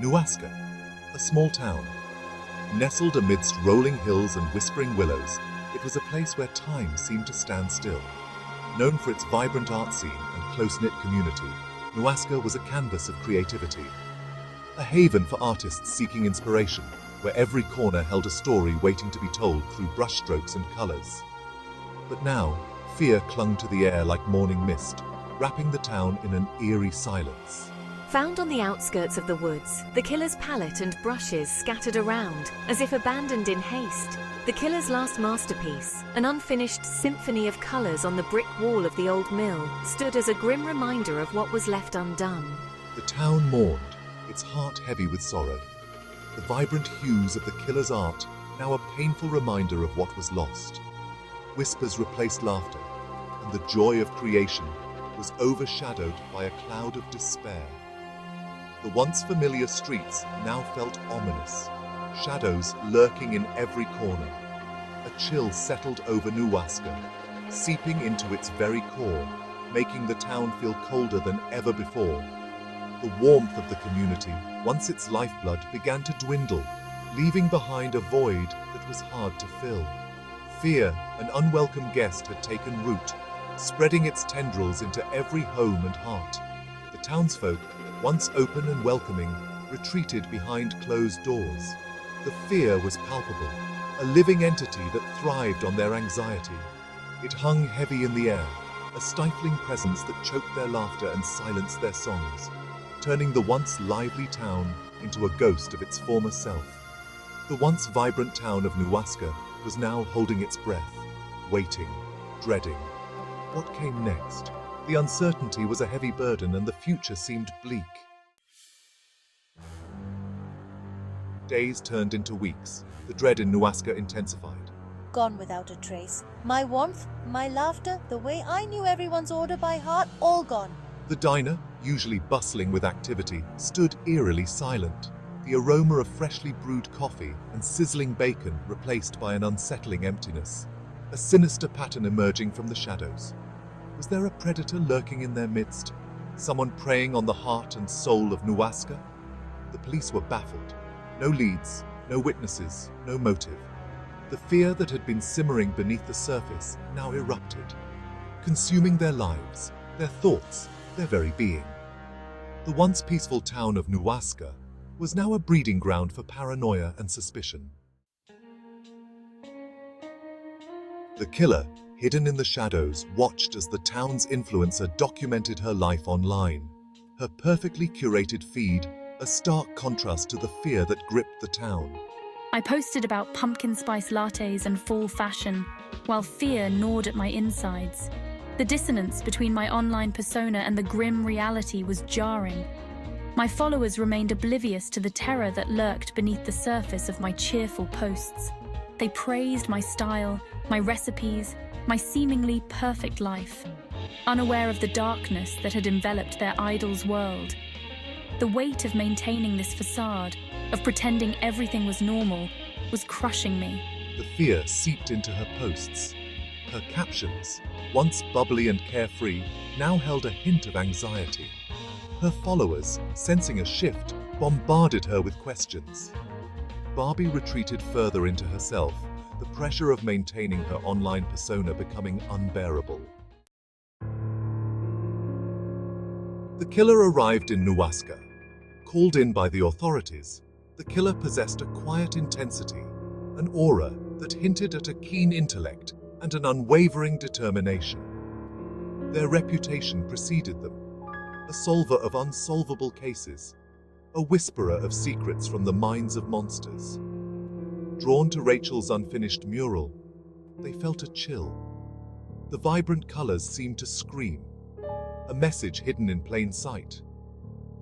Nuwaska, a small town. Nestled amidst rolling hills and whispering willows, it was a place where time seemed to stand still. Known for its vibrant art scene and close-knit community, Nuwaska was a canvas of creativity. A haven for artists seeking inspiration, where every corner held a story waiting to be told through brushstrokes and colors. But now, fear clung to the air like morning mist, wrapping the town in an eerie silence. Found on the outskirts of the woods, the killer's palette and brushes scattered around, as if abandoned in haste. The killer's last masterpiece, an unfinished symphony of colors on the brick wall of the old mill, stood as a grim reminder of what was left undone. The town mourned, its heart heavy with sorrow. The vibrant hues of the killer's art, now a painful reminder of what was lost. Whispers replaced laughter, and the joy of creation was overshadowed by a cloud of despair. The once familiar streets now felt ominous, shadows lurking in every corner. A chill settled over Nuwaska, seeping into its very core, making the town feel colder than ever before. The warmth of the community, once its lifeblood, began to dwindle, leaving behind a void that was hard to fill. Fear, an unwelcome guest, had taken root, spreading its tendrils into every home and heart. The townsfolk, once open and welcoming, retreated behind closed doors. The fear was palpable, a living entity that thrived on their anxiety. It hung heavy in the air, a stifling presence that choked their laughter and silenced their songs, turning the once lively town into a ghost of its former self. The once vibrant town of Nuwaska was now holding its breath, waiting, dreading. What came next? The uncertainty was a heavy burden and the future seemed bleak. Days turned into weeks. The dread in Nuwaska intensified. Gone without a trace. My warmth, my laughter, the way I knew everyone's order by heart, all gone. The diner, usually bustling with activity, stood eerily silent. The aroma of freshly brewed coffee and sizzling bacon replaced by an unsettling emptiness. A sinister pattern emerging from the shadows. Was there a predator lurking in their midst? Someone preying on the heart and soul of Nuwaska? The police were baffled. No leads, no witnesses, no motive. The fear that had been simmering beneath the surface now erupted, consuming their lives, their thoughts, their very being. The once peaceful town of Nuwaska was now a breeding ground for paranoia and suspicion. The killer, hidden in the shadows, watched as the town's influencer documented her life online. Her perfectly curated feed, a stark contrast to the fear that gripped the town. I posted about pumpkin spice lattes and fall fashion, while fear gnawed at my insides. The dissonance between my online persona and the grim reality was jarring. My followers remained oblivious to the terror that lurked beneath the surface of my cheerful posts. They praised my style, my recipes, my seemingly perfect life, unaware of the darkness that had enveloped their idol's world. The weight of maintaining this facade, of pretending everything was normal, was crushing me. The fear seeped into her posts. Her captions, once bubbly and carefree, now held a hint of anxiety. Her followers, sensing a shift, bombarded her with questions. Barbie retreated further into herself, the pressure of maintaining her online persona becoming unbearable. The killer arrived in Nuwaska. Called in by the authorities, the killer possessed a quiet intensity, an aura that hinted at a keen intellect and an unwavering determination. Their reputation preceded them, a solver of unsolvable cases, a whisperer of secrets from the minds of monsters. Drawn to Rachel's unfinished mural, they felt a chill. The vibrant colors seemed to scream, a message hidden in plain sight.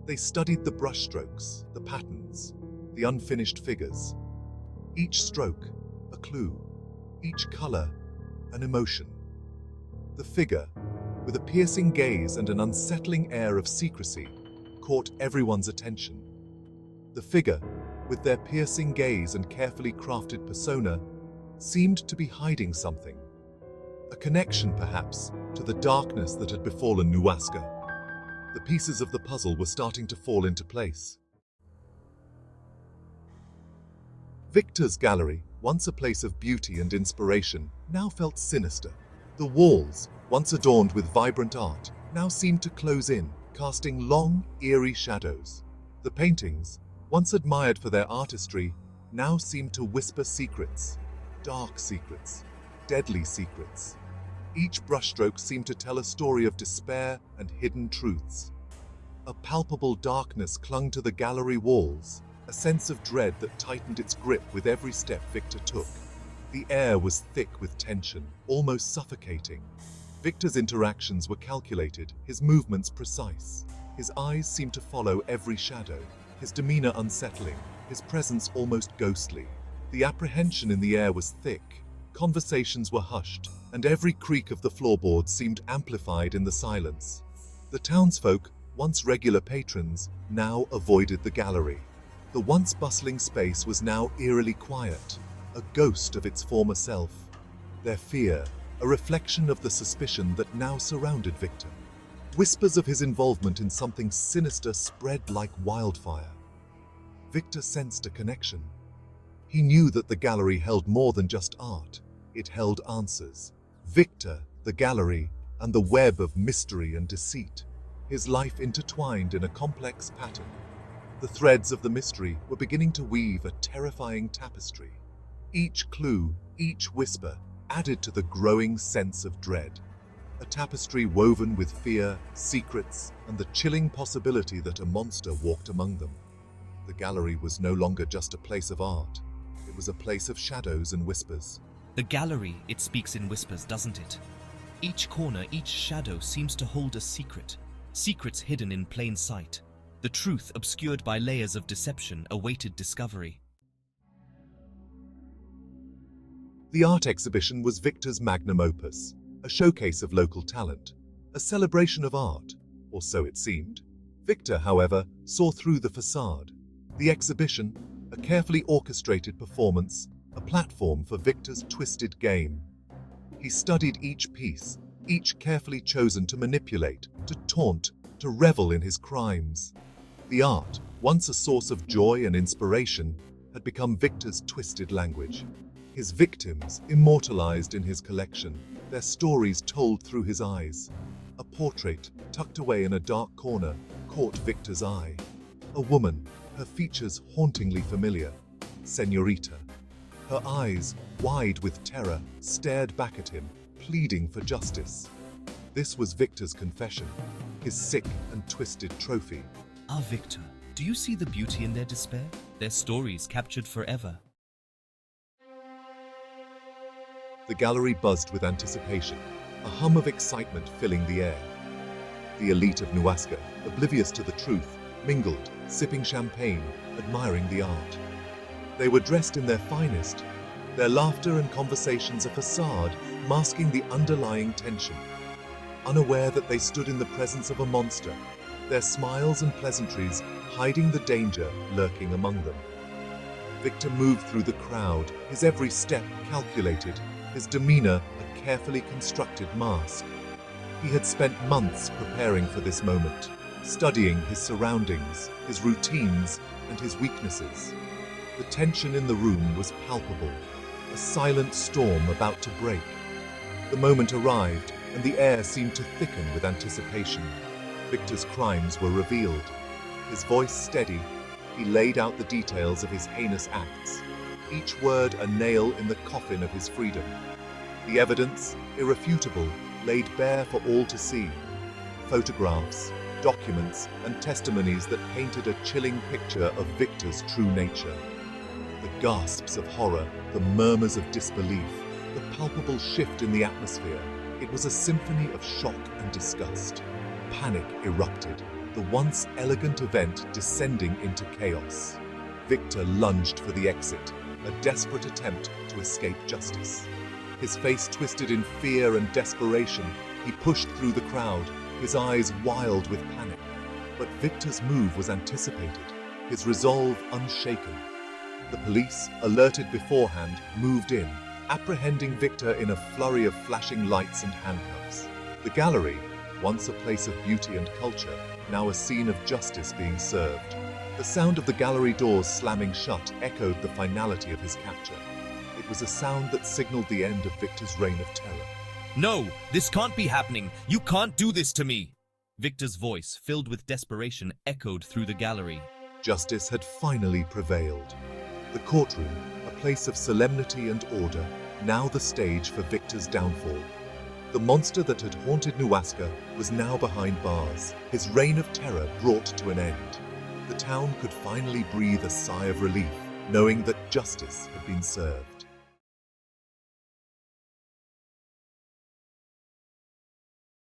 They studied the brushstrokes, the patterns, the unfinished figures. Each stroke, a clue. Each color, an emotion. The figure, with a piercing gaze and an unsettling air of secrecy, caught everyone's attention. The figure, with their piercing gaze and carefully crafted persona, seemed to be hiding something. A connection, perhaps, to the darkness that had befallen Nuwaska. The pieces of the puzzle were starting to fall into place. Victor's gallery, once a place of beauty and inspiration, now felt sinister. The walls, once adorned with vibrant art, now seemed to close in, casting long, eerie shadows. The paintings, once admired for their artistry, now seemed to whisper secrets, dark secrets, deadly secrets. Each brushstroke seemed to tell a story of despair and hidden truths. A palpable darkness clung to the gallery walls, a sense of dread that tightened its grip with every step Victor took. The air was thick with tension, almost suffocating. Victor's interactions were calculated, his movements precise. His eyes seemed to follow every shadow, his demeanor unsettling, his presence almost ghostly. The apprehension in the air was thick, conversations were hushed, and every creak of the floorboards seemed amplified in the silence. The townsfolk, once regular patrons, now avoided the gallery. The once bustling space was now eerily quiet, a ghost of its former self. Their fear, a reflection of the suspicion that now surrounded Victor. Whispers of his involvement in something sinister spread like wildfire. Victor sensed a connection. He knew that the gallery held more than just art. It held answers. Victor, the gallery, and the web of mystery and deceit. His life intertwined in a complex pattern. The threads of the mystery were beginning to weave a terrifying tapestry. Each clue, each whisper, added to the growing sense of dread. A tapestry woven with fear, secrets, and the chilling possibility that a monster walked among them. The gallery was no longer just a place of art. It was a place of shadows and whispers. The gallery, it speaks in whispers, doesn't it? Each corner, each shadow seems to hold a secret. Secrets hidden in plain sight. The truth, obscured by layers of deception, awaited discovery. The art exhibition was Victor's magnum opus, a showcase of local talent, a celebration of art, or so it seemed. Victor, however, saw through the facade. The exhibition, a carefully orchestrated performance, a platform for Victor's twisted game. He studied each piece, each carefully chosen to manipulate, to taunt, to revel in his crimes. The art, once a source of joy and inspiration, had become Victor's twisted language. His victims, immortalized in his collection, their stories told through his eyes. A portrait, tucked away in a dark corner, caught Victor's eye. A woman, her features hauntingly familiar. Señorita. Her eyes, wide with terror, stared back at him, pleading for justice. This was Victor's confession, his sick and twisted trophy. Ah, Victor, do you see the beauty in their despair? Their stories captured forever. The gallery buzzed with anticipation, a hum of excitement filling the air. The elite of Nuwaska, oblivious to the truth, mingled, sipping champagne, admiring the art. They were dressed in their finest, their laughter and conversations a facade masking the underlying tension. Unaware that they stood in the presence of a monster, their smiles and pleasantries hiding the danger lurking among them. Victor moved through the crowd, his every step calculated, his demeanor a carefully constructed mask. He had spent months preparing for this moment, studying his surroundings, his routines, and his weaknesses. The tension in the room was palpable, a silent storm about to break. The moment arrived, and the air seemed to thicken with anticipation. Victor's crimes were revealed. His voice steady, he laid out the details of his heinous acts, each word a nail in the coffin of his freedom. The evidence, irrefutable, laid bare for all to see. Photographs, documents, and testimonies that painted a chilling picture of Victor's true nature. The gasps of horror, the murmurs of disbelief, the palpable shift in the atmosphere. It was a symphony of shock and disgust. Panic erupted, the once elegant event descending into chaos. Victor lunged for the exit, a desperate attempt to escape justice. His face twisted in fear and desperation, he pushed through the crowd, his eyes wild with panic. But Victor's move was anticipated, his resolve unshaken. The police, alerted beforehand, moved in, apprehending Victor in a flurry of flashing lights and handcuffs. The gallery, once a place of beauty and culture, now a scene of justice being served. The sound of the gallery doors slamming shut echoed the finality of his capture. It was a sound that signaled the end of Victor's reign of terror. No, this can't be happening. You can't do this to me. Victor's voice, filled with desperation, echoed through the gallery. Justice had finally prevailed. The courtroom, a place of solemnity and order, now the stage for Victor's downfall. The monster that had haunted Nuwaska was now behind bars, his reign of terror brought to an end. The town could finally breathe a sigh of relief, knowing that justice had been served.